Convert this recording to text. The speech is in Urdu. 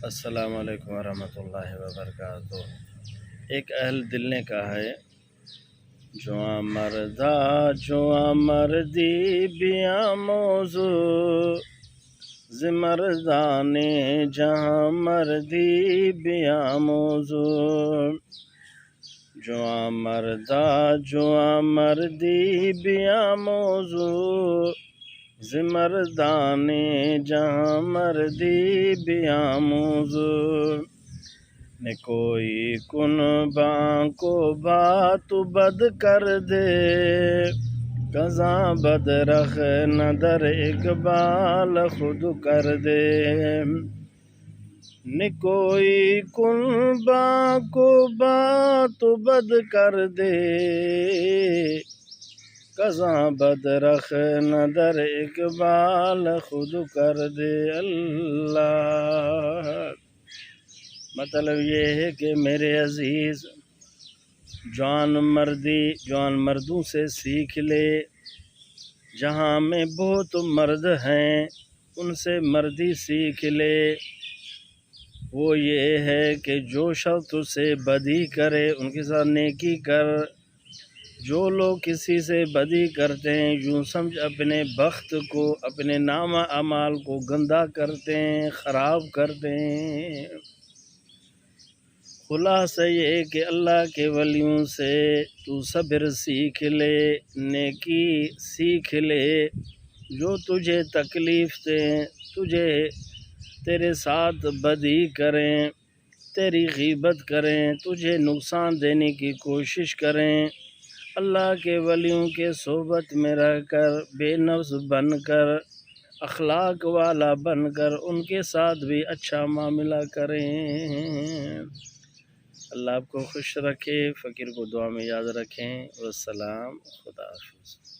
السلام علیکم ورحمۃ اللہ وبرکاتہ۔ ایک اہل دل نے کہا ہے، جواں مردہ جواں مردی بیاں موضوع ز مردان جہاں مردی بیاں موضوع، جواں مردہ جواں مردی بیاں موضوع ز مردان جہاں مردی بیاں موضوع، نے کوئی کن باں کو بات بد کر دے، کزاں بد رخ نہ در اقبال خود کر دے، نے کوئی کن باں کو بات بد کر دے، کزاں بد رخ نہ در اقبال خود کر دے۔ اللہ، مطلب یہ ہے کہ میرے عزیز، جوان مردوں سے سیکھ لے، جہاں میں بہت مرد ہیں ان سے مردی سیکھ لے۔ وہ یہ ہے کہ جو شخص تجھ سے بدی کرے ان کے ساتھ نیکی کر، جو لوگ کسی سے بدی کرتے ہیں یوں سمجھ اپنے بخت کو، اپنے نامہ اعمال کو گندا کرتے ہیں، خراب کرتے ہیں۔ خلاصہ یہ کہ اللہ کے ولیوں سے تو صبر سیکھ لے، نیکی سیکھ لے، جو تجھے تکلیف دیں، تیرے ساتھ بدی کریں، تیری غیبت کریں، تجھے نقصان دینے کی کوشش کریں، اللہ کے ولیوں کے صحبت میں رہ کر بے نفس بن کر، اخلاق والا بن کر ان کے ساتھ بھی اچھا معاملہ کریں۔ اللہ آپ کو خوش رکھے، فقیر کو دعا میں یاد رکھیں۔ والسلام، خدا حافظ۔